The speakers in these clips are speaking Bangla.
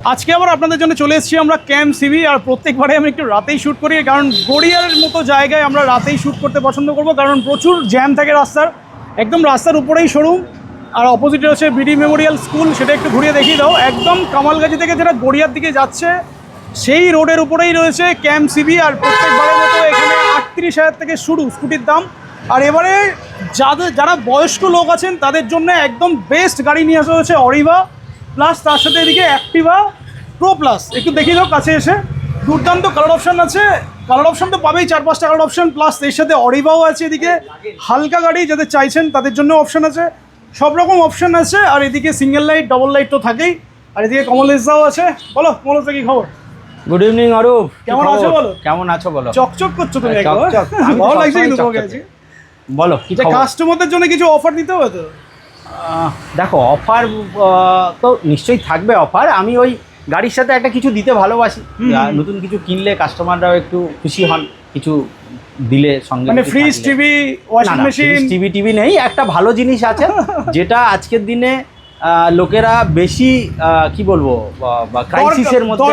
আজকে আবার আপনাদের জন্য চলে এসেছি আমরা ক্যাম্প সিভি। আর প্রত্যেকবারে আমি একটু রাতেই শ্যুট করি, কারণ গড়িয়ার মতো জায়গায় আমরা রাতেই শ্যুট করতে পছন্দ করব, কারণ প্রচুর জ্যাম থাকে রাস্তার, একদম রাস্তার উপরেই শোরুম। আর অপোজিটে হচ্ছে বিডি মেমোরিয়াল স্কুল, সেটা একটু ঘুরিয়ে দেখিয়ে দাও। একদম কামালগাছি থেকে যেটা গড়িয়ার দিকে যাচ্ছে সেই রোডের উপরেই রয়েছে ক্যাম্প সিভি। আর প্রত্যেকবারের মতো এখানে 38,000 থেকে শুরু স্কুটির দাম। আর এবারে যারা বয়স্ক লোক আছেন তাদের জন্য একদম বেস্ট গাড়ি নিয়ে আসা হয়েছে অরিভা, প্লাস তার সাথে এদিকে অ্যাক্টিভা প্রো প্লাস। একটু দেখিয়ে দাও কাছে এসে। দুর্দান্ত কালার অপশান আছে, কালার অপশান তো পাবেই 4-5টা কালার অপশান, প্লাস এর সাথে অরিভাও আছে। এদিকে হালকা গাড়ি যাদের চাইছেন তাদের জন্য অপশান আছে, সব রকম অপশান আছে। আর এদিকে সিঙ্গেল লাইট ডবল লাইট তো থাকেই। আর এদিকে কমলেশদাও আছে। বলো কমলেশদা, কি খবর? গুড ইভিনিং অরূপ, কেমন আছো বলো? কেমন আছো বলো? চকচক করছো তুমি একদম, ভালো লাগছে কিন্তু তোমাকে আজকে। বলো কি খবর? কাস্টমারদের জন্য কিছু অফার দিতে হবে তো? দেখো অফার তো নিশ্চয়ই থাকবে অফার। আমি ওই গাড়ির সাথে একটা কিছু দিতে ভালোবাসি, নতুন কিছু কিনলে কাস্টমাররাও একটু খুশি হন, কিছু দিলে সঙ্গে। মানে fridge, TV, washing machine? TV নেই, একটা ভালো জিনিস আছে যেটা আজকের দিনে লোকেরা বেশি কি বলবো ক্রাইসিসের মধ্যে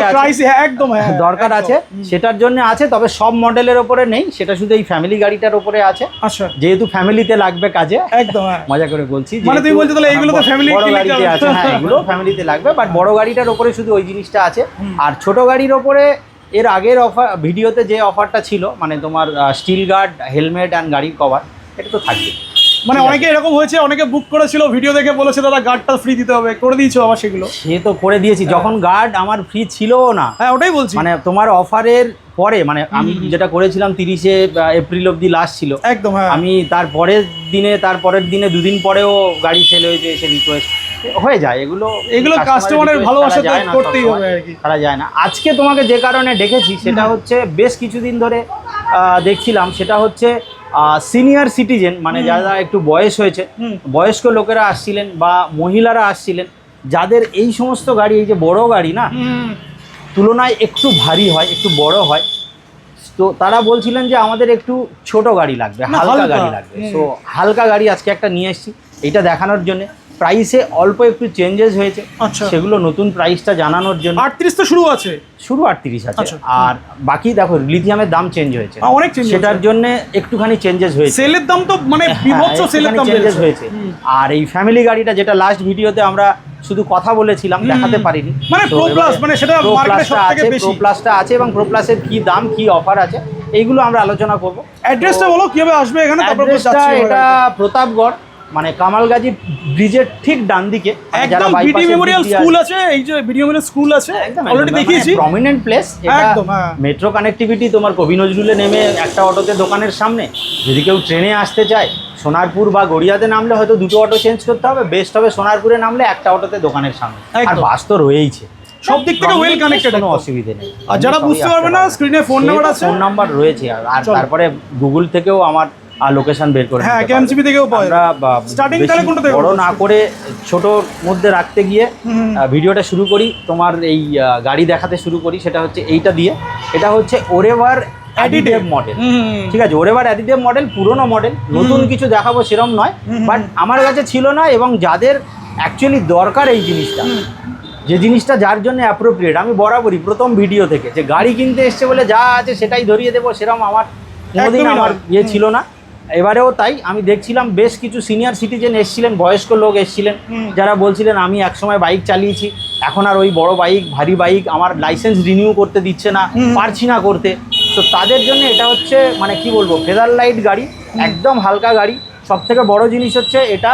একদম দরকার আছে, সেটার জন্য আছে। তবে সব মডেলের ওপরে নেই, সেটা শুধু এই ফ্যামিলি গাড়িটার ওপরে আছে। আচ্ছা, যেহেতু ফ্যামিলিতে লাগবে কাজে, একদম মজা করে বলছি। মানে তুমি বলছো তাহলে এইগুলো তো ফ্যামিলি বড় গাড়িতে আছে, হ্যাঁ এগুলো ফ্যামিলিতে লাগবে, বাট বড় গাড়িটার ওপরে শুধু ওই জিনিসটা আছে। আর ছোট গাড়ির ওপরে এর আগের অফার ভিডিওতে যে অফারটা ছিল, মানে তোমার স্টিল গার্ড, হেলমেট অ্যান্ড গাড়ির কভার, এটা তো থাকবে। মানে অনেকে এরকম হয়েছে, অনেকে বুক করেছিল, ভিডিও দেখে বলেছে দাদা গার্ডটা ফ্রি দিতে হবে, করে দিয়েছো আবার সেগুলো? সে তো করে দিয়েছি, যখন গার্ড আমার ফ্রি ছিলও না। হ্যাঁ ওটাই বলছি, মানে তোমার অফারের পরে, মানে আমি যেটা করেছিলাম 30শে এপ্রিল অবধি লাস্ট ছিল একদম। হ্যাঁ আমি তারপরের দিনে দুদিন পরেও গাড়ি সেল হয়েছে, এসে রিকোয়েস্ট হয়ে যায়। এগুলো কাস্টমারের ভালোবাসা করতেই হবে আর কি, ছাড়া যায় না। আজকে তোমাকে যে কারণে ডেকেছি সেটা হচ্ছে, বেশ কিছুদিন ধরে দেখছিলাম, সেটা হচ্ছে সিনিয়র সিটিজেন, মানে যারা একটু বয়স হয়েছে, বয়স্ক লোকেরা আসছিলেন বা মহিলারা আসছিলেন, যাদের এই সমস্ত গাড়ি, এই যে বড় গাড়ি না, তুলনায় একটু ভারী হয়, একটু বড় হয়, তো তারা বলছিলেন যে আমাদের একটু ছোট গাড়ি লাগবে, হালকা গাড়ি লাগবে। তো হালকা গাড়ি আজকে একটা নিয়ে এসেছি, এইটা দেখানোর জন্য। প্রাইসে অল্প একটু চেঞ্জেস হয়েছে, সেগুলো নতুন প্রাইসটা জানানোর জন্য। 38 তো শুরু আছে, শুরু 38 আছে। আর বাকি দেখো লিথিয়ামের দাম চেঞ্জ হয়েছে অনেক, সেটার জন্য একটুখানি চেঞ্জেস হয়েছে। সেলের দাম তো মানে বিভৎস সেলের দাম চেঞ্জেস হয়েছে। আর এই ফ্যামিলি গাড়িটা, যেটা লাস্ট ভিডিওতে আমরা শুধু কথা বলেছিলাম, দেখাতে পারিনি, মানে প্রো প্লাস, মানে সেটা মার্কেটে সবথেকে বেশি প্রো প্লাসটা আছে, এবং প্রো প্লাসের কি দাম, কি অফার আছে, এইগুলো আমরা আলোচনা করব। অ্যাড্রেসটা বলো কিভাবে আসবে এখানে? এটা প্রতাপগড়, মানে কামালগাজী ব্রিজের ঠিক ডান দিকে, যারা বিডি মেমোরিয়াল স্কুল আছে, এই যে বিডি মেমোরিয়াল স্কুল আছে, অলরেডি দেখিয়েছি, প্রমিনেন্ট প্লেস। একদম মেট্রো কানেক্টিভিটি, তোমার কবি নজরুলে নেমে একটা অটোতে দোকানের সামনে। যদি কেউ ট্রেনে আসতে চায়, সোনারপুর বা গড়িয়াতে নামলে হয়তো দুটো অটো চেঞ্জ করতে হবে, বেস্ট হবে সোনারপুরে নামলে একটা অটোতে দোকানের সামনে। আর বাস তো রয়েইছে, সব দিক থেকে ওয়েল কানেক্টেড, কোনো অসুবিধা নেই। আর যারা বুঝতে পারবে না, স্ক্রিনে ফোন নাম্বার আছে, ফোন নাম্বার রয়েছে। আর তারপরে গুগল থেকেও আমার লোকেশন বের করে, হ্যাঁ ক্যাম্পসিপি থেকেও পাওয়া যায়। আমরা স্টার্টিং তাহলে কোনটা থেকে বড় না করে ছোটর মধ্যে রাখতে গিয়ে ভিডিওটা শুরু করি, তোমার এই গাড়ি দেখাতে শুরু করি। সেটা হচ্ছে এইটা দিয়ে, এটা হচ্ছে ওরেভার অ্যাডিডেভ মডেল, ঠিক আছে? ওরেভার অ্যাডিডেভ মডেল, পুরোনো মডেল, নতুন কিছু দেখাবো সেরকম নয়, বাট আমার কাছে ছিল না। এবং যাদের অ্যাকচুয়ালি দরকার এই জিনিসটা, যে জিনিসটা যার জন্য অ্যাপ্রোপ্রিয়েট, আমি বরাবরই প্রথম ভিডিও থেকে, যে গাড়ি কিনতে এসছে বলে যা আছে সেটাই ধরিয়ে দেবো, সেরকম আমার কোনোদিন আমার ইয়ে ছিল না। এবারেও তাই আমি দেখছিলাম বেশ কিছু সিনিয়র সিটিজেন এসছিলেন, বয়স্ক লোক এসছিলেন, যারা বলছিলেন আমি একসময় বাইক চালিয়েছি, এখন আর ওই বড় বাইক, ভারী বাইক আমার লাইসেন্স রিনিউ করতে দিচ্ছে না, পারছি না করতে। তো তাদের জন্য এটা হচ্ছে, মানে কি বলবো, ফেদার লাইট গাড়ি, একদম হালকা গাড়ি। সব থেকে বড় জিনিস হচ্ছে এটা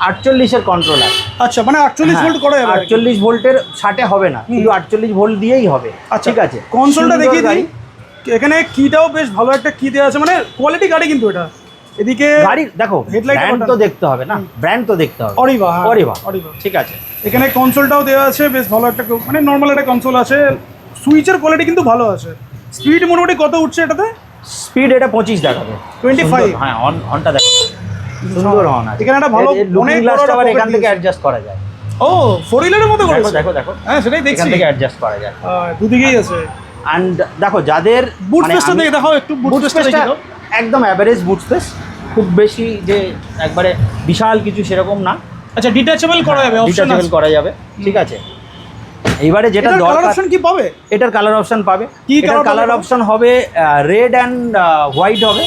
48-এর কন্ট্রোলার। আচ্ছা, মানে 48 ভোল্ট করা যাবে? 48 ভোল্টের 60-এ হবে না, কিন্তু 48 ভোল্ট দিয়েই হবে। ঠিক আছে, কনসোলটা দেখিয়ে দিই। এখানে কিটাও বেশ ভালো একটা কি দেওয়া আছে, মানে কোয়ালিটি গাড়ি কিন্তু এটা। এদিকে গাড়ি দেখো, ব্র্যান্ড তো দেখতে হবে না, ব্র্যান্ড তো দেখতে হবে। অরিভা, অরিভা, ঠিক আছে। এখানে কনসোলটাও দেওয়া আছে, বেশ ভালো একটা, মানে নর্মাল একটা কনসোল আছে। সুইচের কোয়ালিটি কিন্তু ভালো আছে। স্পিড মোটামুটি কত উঠছে এটাতে? স্পিড এটা 25 দেখাবে, 25। হ্যাঁ, অনটা দেখো, সুন্দর অন আছে। এখানে একটা ভালো অনেক গ্লাসটা আবার এখান থেকে অ্যাডজাস্ট করা যায়। ও, 4 হুইলারের মতো করেছে। দেখো দেখো, হ্যাঁ সেটাই দেখছি, এখান থেকে অ্যাডজাস্ট করা যায়, দুদিকেই আছে। এন্ড দেখো যাদের বুট স্পেসটা দেখে দেখাও একটু। বুট স্পেসটা দেখে দাও, একদম অ্যাভারেজ বুট স্পেস, খুব বেশি যে একবারে বিশাল কিছু সেরকম না। আচ্ছা, ডিটাচেবল করা যাবে, ডিটাচেবল করা যাবে, ঠিক আছে। এবারে যেটা কালার দরকার, অপশন কি পাবে? এটার কালার অপশন পাবে, কি এটার colour কালার পাবে? অপশন হবে রেড অ্যান্ড হোয়াইট হবে,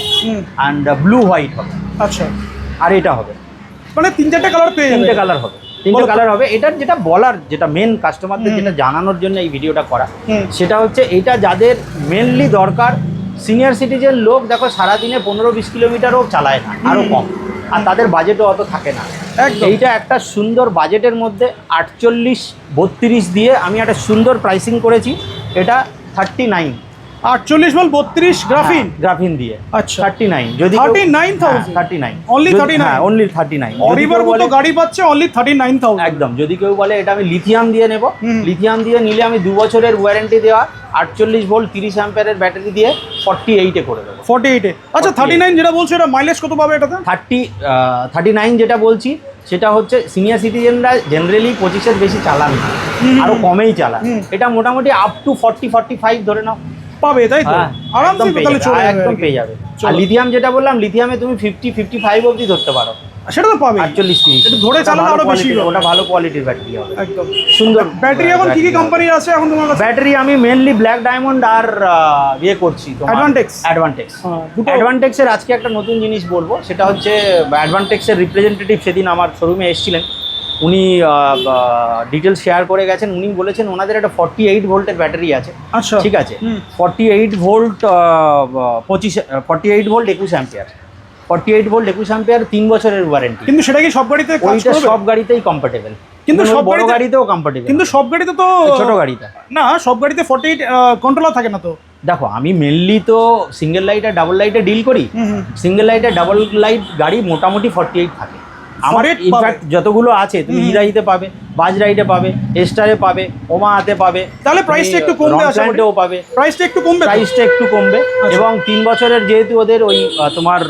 অ্যান্ড ব্লু হোয়াইট হবে, আচ্ছা, আর এটা হবে মানে 3-4টে কালার পেয়ে যাবে। 3টে কালার হবে, 3টে বলো তো। কালার হবে। এটার যেটা বলার, যেটা মেন কাস্টমারদের যেটা জানানোর জন্য এই ভিডিওটা করা, সেটা হচ্ছে এটা যাদের মেনলি দরকার, সিনিয়র সিটিজেন লোক, দেখো সারাদিনে 15-20 কিলোমিটারও চালায় না, আরও কম, আর তাদের বাজেটও অত থাকে না। একদম। এইটা একটা সুন্দর বাজেটের মধ্যে 48-32 দিয়ে আমি একটা সুন্দর প্রাইসিং করেছি। এটা 39, 48 বল 32 গ্রাফিন। গ্রাফিন দিয়ে আচ্ছা। 39, যদি 39,000? 39 Only 39? হ্যাঁ, অনলি 39। অরিবার মতো গাড়ি পাচ্ছে অনলি 39,000। একদম, যদি কেউ বলে এটা আমি লিথিয়াম দিয়ে নেব, লিথিয়াম দিয়ে নিলে আমি 2 বছরের ওয়ারেন্টি দেওয়া 48 ভোল্ট 30 অ্যাম্পিয়ারের ব্যাটারি দিয়ে 48-এ করে দেবো। 48-এ। আচ্ছা, 39 যেটা বলছো এটা মাইলেজ কত পাবে এটাতে? 39 যেটা বলছি সেটা হচ্ছে সিনিয়র সিটিজেনরা জেনারেলি 25-এর বেশি চালান না, আরও কমেই চালান। এটা মোটামুটি আপ টু 40-45 ধরে নাও পাবে, তাই তো? হ্যাঁ, আরামসে একদম পেয়ে তাহলে যাবে, চলে যাবে একদম আর কি। পেয়ে যাবে। চলো। আর লিথিয়াম যেটা বললাম, লিথিয়ামে তুমি 50-55 অবধি ধরতে পারো, সেটা তো পাবে। 48-30 একটু ধরে চালালে আরো বেশি হবে। ওটা ভালো কোয়ালিটির ব্যাটারি হবে, একদম সুন্দর ব্যাটারি। এখন কি কি কোম্পানির আছে এখন তোমার কাছে? ব্যাটারি? আমি মেনলি ব্ল্যাক ডায়মন্ড আর ইয়ে করছি, Advantex? অ্যাডভান্টেক্স। হ্যাঁ, দুটো। অ্যাডভান্টেক্সের আজকে একটা নতুন জিনিস বলবো, সেটা হচ্ছে অ্যাডভান্টেক্সের রিপ্রেজেন্টেটিভ সেদিন আমার শোরুমে এসেছিলেন, উনি ডিটেলস শেয়ার করে গেছেন। উনি বলেছেন ওনাদের একটা 48 ভোল্টের ব্যাটারি আছে। আচ্ছা, ঠিক আছে, 48 volt 48 volt 21 ampere, 48 volt 21 ampere, 3 বছরের ওয়ারেন্টি। কিন্তু সেটা কি সব গাড়িতে কাজ ওইটা করবে? সব গাড়িতেই কম্পার্টেবল, কিন্তু কিন্তু সব সব বড় গাড়িতে- গাড়িতেও কম্পার্টেবল, কিন্তু সব গাড়িতে তো ছোট গাড়িতে না, সব গাড়িতে 48 কন্ট্রোলার থাকে না তো। দেখো, আমি মেনলি তো সিঙ্গেল লাইট আর ডাবল লাইটে ডিল করি। সিঙ্গেল লাইট আর ডাবল লাইট গাড়ি মোটামুটি 48 থাকে আমার। 48 ইনফ্যাক্ট যতগুলো আছে তুমি ইরাইতে পাবে, বাজ রাইডে পাবে, এস্টারে পাবে, ওমাতে পাবে, তাহলে প্রাইসটা একটু কমবে, আশা করি। রংপ্ল্যান্টেও পাবে, প্রাইসটা একটু কমবে তো? প্রাইসটা একটু কমবে। এবং 3 বছরের যেহেতু ওদের ওই তোমার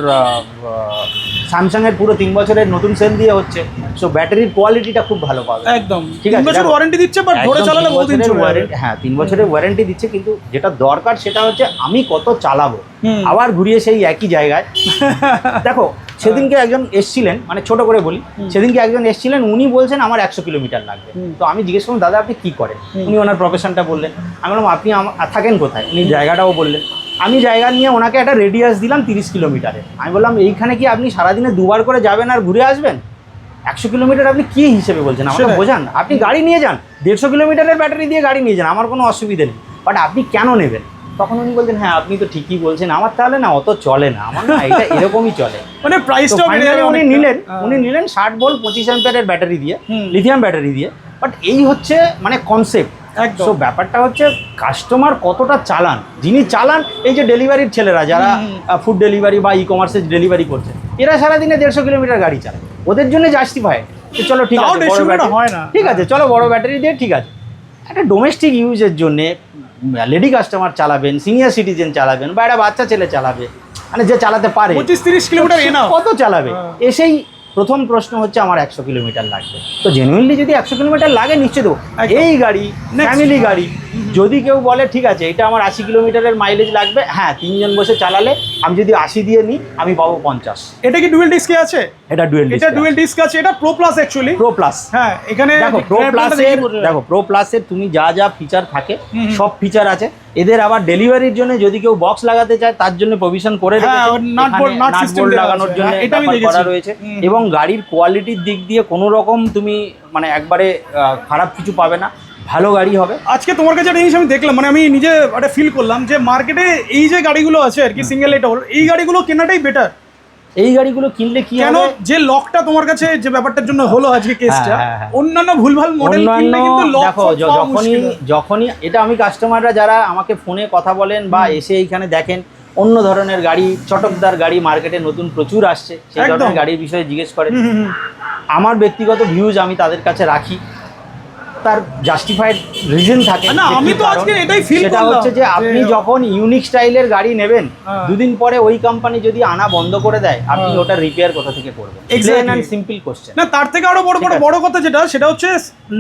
স্যামসাংয়ের পুরো 3 বছরের নতুন সেল দিয়ে হচ্ছে, সো ব্যাটারির কোয়ালিটিটা খুব ভালো পাবে। একদম। ঠিক 3 আছে, বছর দেখো, ওয়ারেন্টি দিচ্ছে, বাট ধরে একদম চালালে 3 বহুদিন বছরের চলে যাবে। ওয়ারেন্টি, হ্যাঁ 3 বছরের ওয়ারেন্টি দিচ্ছে। কিন্তু যেটা দরকার সেটা হচ্ছে আমি কত চালাবো, হুম। আবার ঘুরিয়ে সেই একই জায়গায়। দেখো, সেদিনকে একজন এসছিলেন, মানে ছোট করে বলি, সেদিনকে একজন এসছিলেন, উনি বলছেন আমার 100 কিলোমিটার লাগবে। তো আমি জিজ্ঞেস করলাম, দাদা আপনি কি করেন? উনি ওনার প্রফেশনটা বললেন। আমি বললাম আপনি থাকেন কোথায়? উনি জায়গাটাও বললেন। আমি জায়গা নিয়ে ওনাকে একটা রেডিয়াস দিলাম 30 কিলোমিটারের। আমি বললাম এইখানে কি আপনি সারাদিনে 2বার করে যাবেন আর ঘুরে আসবেন? 100 কিলোমিটার আপনি কি হিসেবে বলছেন? আমাকে সেটাই। বোঝান। আপনি গাড়ি নিয়ে যান, 150 কিলোমিটারের ব্যাটারি দিয়ে গাড়ি নিয়ে যান, আমার কোনো অসুবিধে নেই, বাট আপনি কেন নেবেন? তখন উনি বলছেন, হ্যাঁ আপনি তো ঠিকই বলছেন, আমার তাহলে না অত চলে না, আমার না এটা এরকমই চলে। মানে প্রাইসটাও বেড়ে যাবে উনি অনেকটা। নিলেন, হ্যাঁ। উনি নিলেন 60 ভোল্ট 25 অ্যাম্পিয়ারের ব্যাটারি দিয়ে, লিথিয়াম ব্যাটারি দিয়ে। বাট এই হচ্ছে মানে কনসেপ্ট। একদম। সো ব্যাপারটা হচ্ছে কাস্টমার কতটা চালান, যিনি চালান, এই যে ডেলিভারির ছেলেরা যারা ফুড ডেলিভারি বা ই কমার্সের ডেলিভারি করছে, এরা সারাদিনে 150 কিলোমিটার গাড়ি চালায়, ওদের জন্য জাস্টিফাইড। তো চলো ঠিক তাও আছে, 150 বড় কিলোমিটার ব্যাটারি হয় না। ঠিক আছে, চলো বড় ব্যাটারি দিয়ে, ঠিক আছে। একটা ডোমেস্টিক ইউজের জন্য লেডি কাস্টমার চালাবেন, সিনিয়র সিটিজেন চালাবেন, বা একটা বাচ্চা ছেলে চালাবে, মানে যে চালাতে পারে 25-30 কিলোমিটার এনাফ। কত চালাবে? হ্যাঁ। এসেই প্রথম প্রশ্ন হচ্ছে আমার 100 কিলোমিটার লাগবে। তো জেনুইনলি যদি 100 কিলোমিটার লাগে নিশ্চয় দেবো। একদম। এই গাড়ি ফ্যামিলি গাড়ি, যদি কেউ বলে ঠিক আছে এটা আমার 80 কিলোমিটারের মাইলেজ লাগবে, হ্যাঁ 3 জন বসে চালালে আমি যদি 80 দিয়ে নিই আমি পাবো 50। এটা কি ডুয়েল ডিস্কে আছে? এটা ডুয়েল এটা ডুয়েল ডিস্ক আছে, এটা pro plus actually. Pro plus. হ্যাঁ, এখানে দেখো প্রো প্লাসের, দেখো প্রো প্লাসের তুমি যা যা ফিচার থাকে সব ফিচার আছে। এদের আবার ডেলিভারির জন্য যদি কেউ বক্স লাগাতে চায় তার জন্য প্রভিশন করে হ্যাঁ, রেখেছে, ওর নাট এখানে bolt, nut nut system bolt দেওয়া লাগানোর আছে। জন্য হ্যাঁ, এটা আমি ব্যাপার দেখেছি। করা রয়েছে। এবং গাড়ির কোয়ালিটির দিক দিয়ে কোনো রকম তুমি মানে একবারে খারাপ কিছু পাবে না, ভালো গাড়ি হবে। আজকে তোমার কাছে একটা জিনিস আমি দেখলাম, মানে আমি নিজে একটা ফিল করলাম যে মার্কেটে এই যে গাড়িগুলো আছে আর কি, সিঙ্গেল লাইট, এই গাড়িগুলো কেনাটাই বেটার। এই গাড়িগুলো কিনলে কি কেন? হবে, যে লকটা তোমার কাছে যে ব্যাপারটার জন্য হলো আজকে কেসটা, হ্যাঁ, হ্যাঁ। অন্যান্য ভুলভাল মডেল অন্যান্য কিনলে কিন্তু লক দেখো যখনই এটা আমি কাস্টমাররা যারা আমাকে ফোনে কথা বলেন বা এসে এইখানে দেখেন, অন্য ধরনের গাড়ি, চটকদার গাড়ি মার্কেটে নতুন প্রচুর আসছে, সেই একদম। ধরনের গাড়ির বিষয়ে জিজ্ঞেস করেন। আমার ব্যক্তিগত ভিউজ আমি তাদের কাছে রাখি, তার জাস্টিফাইড রিজন থাকে। না, আমি তো আজকে এটাই ফিল সেটা করলাম হচ্ছে যে আপনি যখন ইউনিক স্টাইলের গাড়ি নেবেন, হ্যাঁ। দুদিন পরে ওই কোম্পানি যদি আনা বন্ধ করে দেয়, আপনি ওটা রিপেয়ার কোথা থেকে করবেন? Exactly. Plain and simple question. না, তার থেকে আরো ঠিক আছে। বড় কথা সেটা হচ্ছে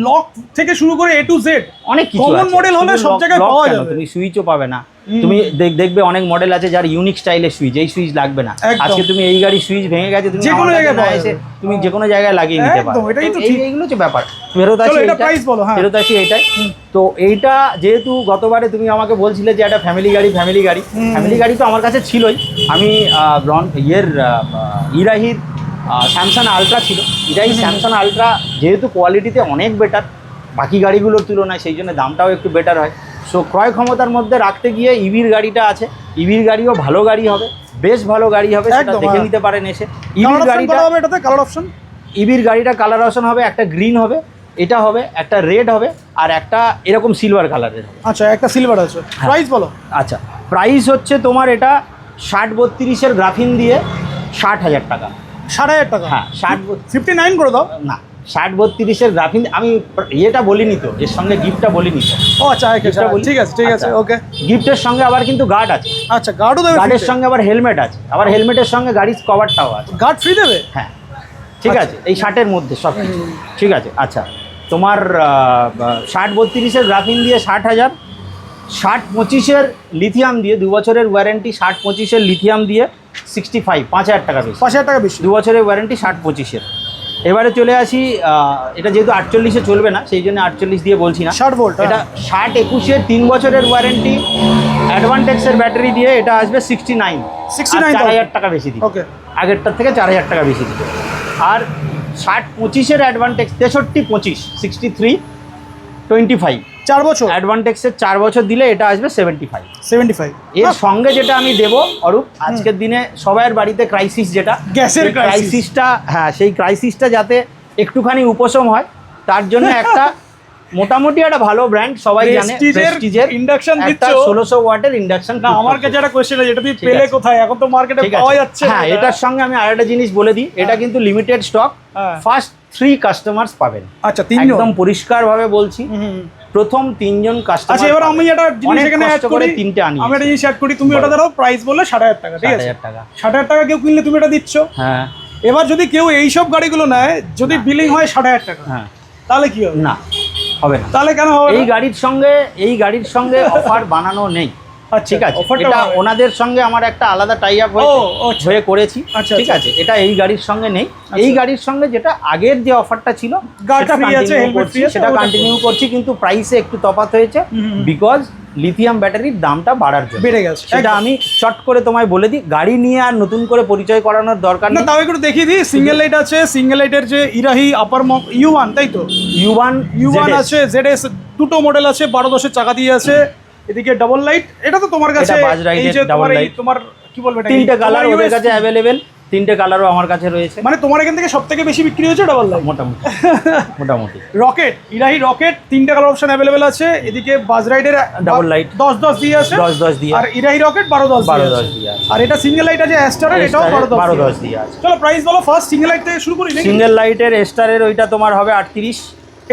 লক থেকে শুরু করে A to Z অনেক কিছু কমন আছে। মডেল হলে শুধু সব lock- জায়গায় lock পাওয়া কেন? যাবে। তুমি সুইচও পাবে না, তুমি দেখবে অনেক মডেল আছে যার ইউনিক স্টাইলের সুইচ, এই সুইচ লাগবে না। একদম। আজকে তুমি এই গাড়ির সুইচ ভেঙে গেছে, তুমি যে কোনো আমার কাছে জায়গায় না পাওয়া এসে যাবে। তুমি যে কোনো জায়গায় লাগিয়ে নিতে একদম, পারো। এটাই তো ঠিক। এইগুলো হচ্ছে ব্যাপার। ফেরত আসি চলো, এটা এইটাই। প্রাইস বলো, হ্যাঁ। ফেরত আসি এইটাই। তো এইটা যেহেতু গতবারে তুমি আমাকে বলছিলে যে একটা ফ্যামিলি গাড়ি, ফ্যামিলি গাড়ি তো আমার কাছে ছিলই। আমি ইরাহির স্যামসাং আলট্রা ছিল, ইরাহি স্যামসাং আলট্রা যেহেতু কোয়ালিটিতে অনেক বেটার বাকি গাড়িগুলোর তুলনায়, সেই জন্য দামটাও একটু বেটার হয়। সো ক্রয় ক্ষমতার মধ্যে রাখতে গিয়ে ইভির গাড়িটা আছে। ইভির গাড়িও ভালো গাড়ি হবে, বেশ ভালো গাড়ি হবে, সেটা একদম, দেখে হ্যাঁ। নিতে পারেন এসে। কালার অপশন করা হবে এটাতে, কালার অপশন ইভির গাড়িটা কালার অপশন হবে, একটা গ্রিন হবে, এটা হবে, একটা রেড হবে, আর একটা এরকম সিলভার কালারের হবে। আচ্ছা, একটা সিলভার আছে। প্রাইস বলো। আচ্ছা, প্রাইস হচ্ছে তোমার এটা 60-32-এর গ্রাফিন দিয়ে 60,000 টাকা। 60,000 টাকা? হ্যাঁ, 59 করে দাও না, 60-32-এর গ্রাফিন আমি ইয়েটা বলিনি তো, এর সঙ্গে গিফটটা বলিনি তো। ও আচ্ছা, গিফটটা বলি। ঠিক আছে, ঠিক আছে, আচ্ছা, ওকে। গিফটের সঙ্গে আবার কিন্তু গার্ড আছে। আচ্ছা, গার্ডও দেবে? গার্ডের সঙ্গে আবার হেলমেট আছে, আবার হেলমেটের সঙ্গে গাড়ির কভারটাও আছে। গার্ড ফ্রি দেবে? হ্যাঁ, ঠিক আচ্ছা। আছে, এই 60-এর মধ্যে সব কিছু ঠিক আছে। আচ্ছা, তোমার 60-32-এর গ্রাফিন দিয়ে 60,000, 60-25-এর লিথিয়াম দিয়ে 2 বছরের ওয়ারেন্টি, 60-25-এর লিথিয়াম দিয়ে 65, 5,000 টাকা বেশি। 5,000 টাকা বেশি। 2 বছরের ওয়ারেন্টি 60-25-এর। এবারে চলে আসি, এটা যেহেতু 48-এ চলবে না, সেই জন্য 48 দিয়ে বলছি না। 60 ভোল্ট এটা 60-21-এর 3 বছরের ওয়ারেন্টি, অ্যাডভান্টেক্সের ব্যাটারি দিয়ে এটা আসবে 69, 4,000 টাকা বেশি দিবে। ওকে। আগেরটার থেকে 4,000 টাকা বেশি দিবে। আর 60-25-এর অ্যাডভান্টেক্স 63-25, 63-25 4 বছর অ্যাডভান্টেক্সের 4 বছর দিলে এটা আসবে 75। 75। এর সঙ্গে যেটা আমি দেবো অরূপ, আজকের দিনে সবার বাড়িতে ক্রাইসিস, যেটা গ্যাসের crisis। ক্রাইসিসটা, হ্যাঁ, সেই ক্রাইসিসটা যাতে একটুখানি উপশম হয়, তার জন্য একটা মোটামুটি একটা ভালো ব্র্যান্ড সবাই জানে, প্রেস্টিজের ইন্ডাকশন একটা দিচ্ছ। 1600 ওয়াটের ইন্ডাকশন। না, আমার কাছে একটা কোশ্চেন আছে, এটা তুমি ঠিক পেলে আছে। কোথায়? এখন তো মার্কেটে ঠিক আছে। পাওয়া যাচ্ছে না হ্যাঁ, এটা। এটার সঙ্গে আমি আরেকটা জিনিস বলে দিই, এটা কিন্তু লিমিটেড স্টক, হ্যাঁ। ফার্স্ট 3 কাস্টমার্স পাবেন। আচ্ছা, 3 জন? একদম পরিষ্কারভাবে বলছি, প্রথম 3 জন কাস্টমার। আচ্ছা, এবার আমি একটা জিনিস এখানে অ্যাড করি, 3টে আনি। আমি একটা জিনিস অ্যাড করি। তুমি ওটা ধরো প্রাইস বললে 60,000 টাকা, ঠিক আছে? 60,000 টাকা। 60,000 টাকা কেউ কিনলে তুমি এটা দিচ্ছ। হ্যাঁ, এবার যদি কেউ এইসব গাড়িগুলো নেয়, যদি বিলিং হয় 60,000 টাকা, হ্যাঁ, তাহলে কি হবে? না, হবে না। তাহলে কেন হবে? এই গাড়ির সঙ্গে অফার বানানো নেই। আচ্ছা, ঠিক আছে, অফারটা এটা বানাবে। ওনাদের সঙ্গে আমার একটা আলাদা টাই আপ আচ্ছা। হয়ে করেছি। আচ্ছা, ঠিক আচ্ছা। আছে, এটা এই গাড়ির সঙ্গে নেই। এই গাড়ির সঙ্গে যেটা আগের যে অফারটা ছিল, গাড়ি সেটা free আছে, continue helmet করছি, free আছে, সেটা ওটা কন্টিনিউ করছি, কিন্তু প্রাইসে একটু তফাৎ হয়েছে, বিকজ লিথিয়াম ব্যাটারির দামটা বাড়ার জন্য বেড়ে গেছে। সেটা আমি চট করে তোমায় বলে দিই। গাড়ি নিয়ে আর নতুন করে পরিচয় করানোর দরকার না, নেই। তাও একটু দেখিয়ে দিই। সিঙ্গেল লাইট আছে, সিঙ্গেল লাইটের যে ইরাহি আপার U1, তাই তো? U1 U1 আছে, ZS, দুটো মডেল আছে, 12-10 চাকা দিয়ে আছে। এদিকে ডাবল লাইট, এটা তো তোমার কাছে, এটা Buzz Ride এই যে এর double তোমার light। তোমার কি বলবে এটা? 3টে কালার তোমার ওদের USP কাছে অ্যাভেলেবেল, 3টে কালারও আমার কাছে রয়েছে। মানে তোমার এখান থেকে সবথেকে বেশি বিক্রি হয়েছে ডাবল লাইট। মোটামুটি রকেট, ইরাহি রকেট, 3টে কালার অপশন অ্যাভেলেবেল আছে। এদিকে বাজ রাইডের Double light 10-10 দিয়ে আছে, 10-10 দিয়ে, আর ইরাহি রকেট 12-10 12-10 দিয়ে আছে। আর এটা সিঙ্গেল লাইট আছে অ্যাস্টারের, এটাও 12-10 দিয়ে আছে। চলো প্রাইস বলো, ফার্স্ট সিঙ্গেল লাইট থেকে শুরু করি নাকি? সিঙ্গেল লাইটের স্টারের ওইটা তোমার হবে 38,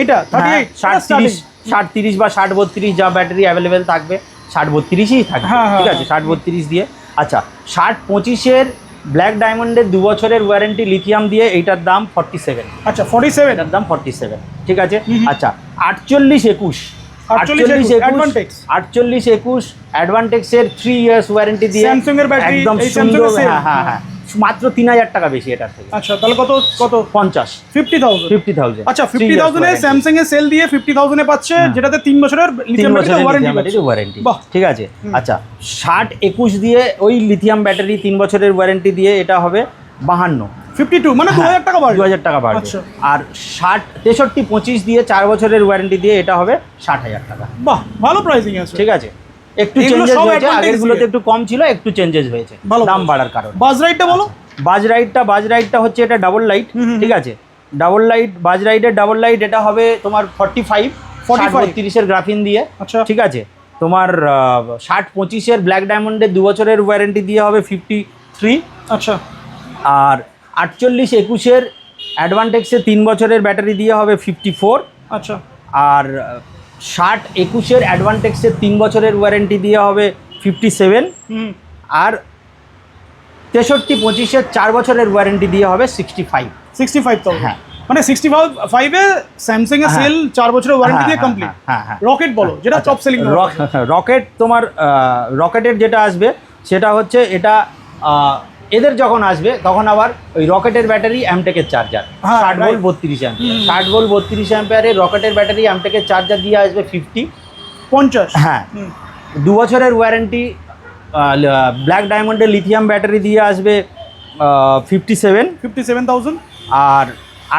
এটা 38, 60-30 বা 60-32 যা ব্যাটারি অ্যাভেলেবেল থাকবে, 60-32ই থাকবে। হ্যাঁ, ঠিক আছে, 60-32 দিয়ে। আচ্ছা, 60-25-এর ব্ল্যাক ডায়মন্ডের 2 বছরের ওয়ারেন্টি লিথিয়াম দিয়ে, এইটার দাম 47। আচ্ছা, 47, এটার দাম 47। ঠিক আছে। আচ্ছা, 48-21 Advantex। 48-21 অ্যাডভান্টেক্সের 3 ইয়ার্স ওয়ারেন্টি দিয়ে, স্যামসাং এর ব্যাটারি, একদম এই সুন্দর। Samsung এর same। হ্যাঁ, মাত্র 3,000 টাকা বেশি এটার থেকে। আচ্ছা, তাহলে কত 50, 50,000। আচ্ছা, 3 years 50,000 এ warranty। স্যামসাং এর সেল দিয়ে 50,000 এ পাচ্ছে, যেটাতে 3 বছরের 3 লিথিয়াম বছরের ওয়ারেন্টি লিথিয়াম ব্যাটারি ওয়ারেন্টি। বাহ। ঠিক আছে। আচ্ছা, 60-21 দিয়ে ওই লিথিয়াম ব্যাটারি 3 বছরের ওয়ারেন্টি দিয়ে এটা হবে 52, 52, মানে 2,000 টাকা বাড়বে। 2,000 টাকা বাড়বে। আচ্ছা। আর 63-25 দিয়ে 4 বছরের ওয়ারেন্টি দিয়ে এটা হবে 60,000 টাকা। বাহ, ভালো প্রাইসিং আছে। ঠিক আছে, একটু এগুলো চেঞ্জেস সব হয়েছে, Advantex আগেরগুলোতে দিয়ে। একটু কম ছিল, একটু চেঞ্জেস হয়েছে ভালো দাম ভালো। বাড়ার কারণে। বাজ রাইডটা বলো। বাজ রাইডটা হচ্ছে এটা ডাবল লাইট। ঠিক আছে, ডাবল লাইট, বাজ রাইডের ডাবল লাইট এটা হবে তোমার 45, 45-32-এর গ্রাফিন দিয়ে। আচ্ছা। ঠিক আছে, তোমার 60-25-এর ব্ল্যাক ডায়মন্ডের 2 বছরের ওয়ারেন্টি দিয়ে হবে 53। আচ্ছা, আর 48-21-এর অ্যাডভান্টেক্সের 3 বছরের ব্যাটারি দিয়ে হবে 54। আচ্ছা, আর 60-21-এর অ্যাডভান্টেক্সের 3 বছরের ওয়ারেন্টি দিয়ে হবে 57। আর 63-25-এর 4 বছরের ওয়ারেন্টি দিয়ে হবে 65। 65,000। হ্যাঁ, মানে 65 এ স্যামসাং এর সেল 4 বছরের ওয়ারেন্টি দিয়ে কমপ্লিট। হ্যাঁ। রকেট বলো, যেটা টপ সেলিং। রকেট তোমার রকেটের যেটা আসবে সেটা হচ্ছে এটা এদের যখন আসবে তখন আবার ওই রকেটের ব্যাটারি অ্যামটেকের চার্জার 60 ভোল্ট 32 অ্যাম্পিয়ার, 60 ভোল্ট 32 অ্যাম্পিয়ারের রকেটের ব্যাটারি অ্যামটেকের চার্জার দিয়ে আসবে 50। হ্যাঁ 2 বছরের ওয়ারেন্টি। ব্ল্যাক ডায়মন্ডের লিথিয়াম ব্যাটারি দিয়ে আসবে 57,000। আর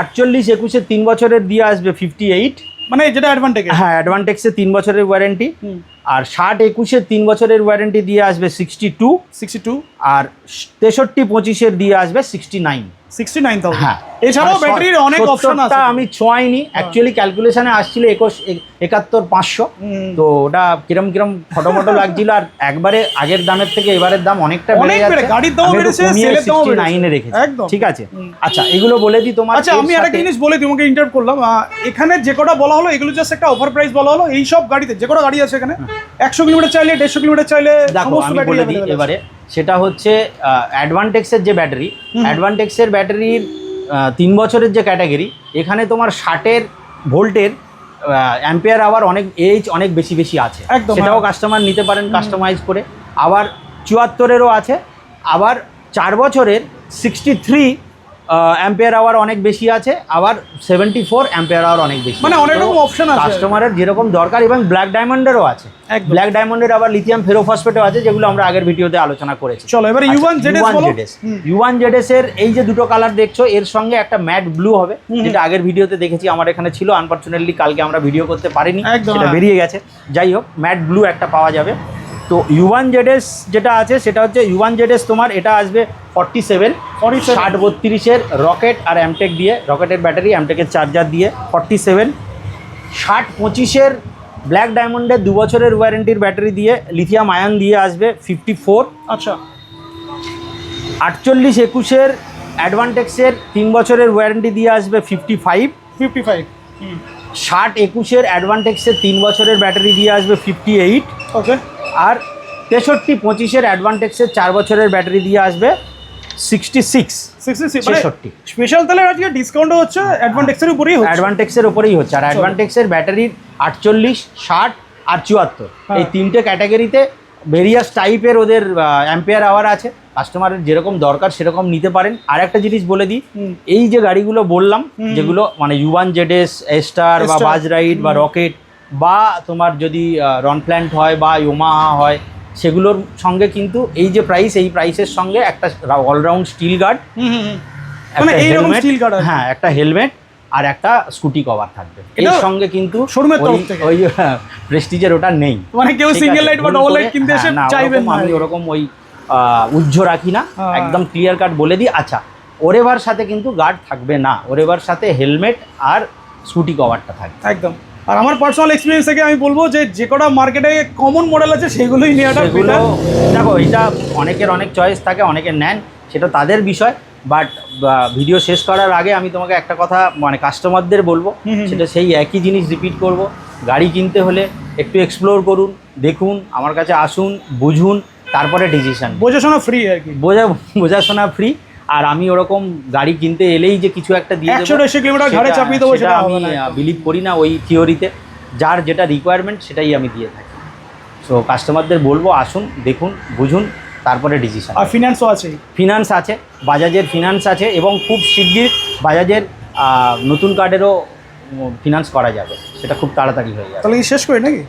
48 21 3 বছরের দিয়ে আসবে 58, মানে যেটা অ্যাডভান্টেজ। হ্যাঁ অ্যাডভান্টেক্সে 3 বছরের ওয়ারেন্টি। আর 60 21 3 বছরের ওয়ারেন্টি দিয়ে আসবে 62, আর 63 25 দিয়ে আসবে 69,000। হ্যাঁ, এছাড়াও ব্যাটারির অনেক অপশন আছে। আমি ছোঁয়াইনি অ্যাকচুয়ালি, ক্যালকুলেশনে আসছিল 71,500। তো ওটা কিরম ফটোমটো লাগছিল, আর একবারে আগের দামের থেকে এবারের দাম অনেকটা বেড়ে যাচ্ছে। গাড়ির দাম বেড়েছে, সেলের দাম বেড়েছে। 69 এ রেখেছি, একদম ঠিক আছে। আচ্ছা এগুলো বলে দিই তোমার। আচ্ছা আমি আরেকটা জিনিস বলে তোমাকে ইন্টারাপ্ট করলাম। এখানে যে কটা বলা হলো এগুলো জাস্ট একটা অফার প্রাইস বলা হলো। এই সব গাড়িতে যে কটা গাড়ি আছে এখানে 100 কিলোমিটার চাইলে 150 কিলোমিটার চাইলে দেখো আমি বলে দিই এবারে। সেটা হচ্ছে অ্যাডভান্টেক্সের যে ব্যাটারি, অ্যাডভান্টেক্সের ব্যাটারির 3 বছরের যে ক্যাটাগরি, এখানে তোমার 60 ভোল্টের অ্যাম্পিয়ার আওয়ার অনেক বেশি আছে, সেটাও কাস্টমার নিতে পারেন কাস্টমাইজ করে। আবার 74-এরও আছে, আবার 4 বছরের 63 অ্যাম্পিয়ার আওয়ার অনেক বেশি আছে, আবার 74 অ্যাম্পিয়ার আওয়ার অনেক বেশি, মানে অনেক রকম অপশন আছে কাস্টমারের যেরকম দরকার। এবং ব্ল্যাক ডায়মন্ডেরও আছে, ব্ল্যাক ডায়মন্ডের আবার লিথিয়াম ফেরোফসফেটও আছে, যেগুলো আমরা আগের ভিডিওতে আলোচনা করেছি। চলো এবার U1 ZS এর এই যে দুটো কালার দেখছো, এর সঙ্গে একটা ম্যাট ব্লু হবে, যেটা আগের ভিডিওতে দেখেছি, আমার এখানে ছিল, আনফরচুনেটলি কালকে আমরা ভিডিও করতে পারিনি, সেটা বেরিয়ে গেছে। যাই হোক, ম্যাট ব্লু একটা পাওয়া যাবে। তো U1 ZS যেটা আছে সেটা হচ্ছে U1 ZS তোমার এটা আসবে 47 60-32-এর রকেট আর অ্যামটেক দিয়ে, রকেটের ব্যাটারি অ্যামটেকের চার্জার দিয়ে 47। 60-25-এর ব্ল্যাক ডায়মন্ডের 2 বছরের ওয়ারেন্টির ব্যাটারি দিয়ে লিথিয়াম আয়ন দিয়ে আসবে 54। আচ্ছা 48-21-এর অ্যাডভান্টেক্সের 3 বছরের ওয়ারেন্টি দিয়ে আসবে 55। 60-21-এর অ্যাডভান্টেক্সের 3 বছরের ব্যাটারি দিয়ে আসবে 58। ওকে। আর 63-25-এর অ্যাডভান্টেক্সের 4 বছরের ব্যাটারি দিয়ে আসবে 66। স্পেশাল তাহলে আজকে ডিসকাউন্টও হচ্ছে অ্যাডভান্টেক্সের উপরেই হচ্ছে। অ্যাডভান্টেক্সের উপরেই হচ্ছে। আর অ্যাডভান্টেক্সের ব্যাটারির 48, 60 আর 74 এই তিনটে ক্যাটাগরিতে ভেরিয়াস টাইপের ওদের অ্যাম্পিয়ার আওয়ার আছে, কাস্টমারের যেরকম দরকার সেরকম নিতে পারেন। আর একটা জিনিস বলে দিই, এই যে গাড়িগুলো বললাম যেগুলো মানে U1 ZS, স্টার বা বাজ রাইড বা রকেট, বা তোমার যদি রনপ্ল্যান্ট হয় বা ইয়ামাহা হয়, সেগুলোর সঙ্গে কিন্তু এই যে প্রাইস, এই প্রাইসের সঙ্গে একটা অলরাউন্ড স্টিল গার্ড, হ্যাঁ একটা হেলমেট আর একটা স্কুটি কভার থাকবে। এর সঙ্গে কিন্তু ওই প্রেস্টিজের ওটা নেই, মানে কেউ সিঙ্গেল লাইট বা ডাবল লাইট কিনতে এসে চাইবেন না। আমি ওরকম ওই উজ্জ্ব রাখি না, একদম ক্লিয়ার কাট বলে দিই। আচ্ছা ওরেভার সাথে কিন্তু গার্ড থাকবে না, ওরেভার সাথে হেলমেট আর স্কুটি কভারটা থাকবে একদম। আর আমার পার্সোনাল এক্সপিরিয়েন্স থেকে আমি বলবো যে কটা মার্কেটে কমন মডেল আছে সেগুলোই নেওয়াটা বেটার। দেখো এটা অনেকের অনেক চয়েস থাকে, অনেকে নেন, সেটা তাদের বিষয়। বাট ভিডিও শেষ করার আগে আমি তোমাকে একটা কথা মানে কাস্টমারদের বলবো, সেটা সেই একই জিনিস রিপিট করব। গাড়ি কিনতে হলে একটু এক্সপ্লোর করুন, দেখুন, আমার কাছে আসুন, বুঝুন, তারপরে ডিসিশন। বোঝাশোনা ফ্রি আর কি, বোঝাশোনা ফ্রি। আর আমি ওরকম গাড়ি কিনতে এলেই যে কিছু একটা দিয়ে 100-150 কিলোমিটার ঘাড়ে চাপিয়ে দেবো সেটা আমি বিলিভ করি না ওই থিওরিতে। যার যেটা রিকোয়ারমেন্ট সেটাই আমি দিয়ে থাকি। সো কাস্টমারদের বলবো আসুন, দেখুন, বুঝুন, তারপরে ডিসিশন। আর ফিনান্সও আছে, ফিনান্স আছে, বাজাজের ফিনান্স আছে, এবং খুব শিগগির বাজাজের নতুন কার্ডেরও ফিনান্স করা যাবে, সেটা খুব তাড়াতাড়ি হয়ে যাবে। তাহলে শেষ করি নাকি?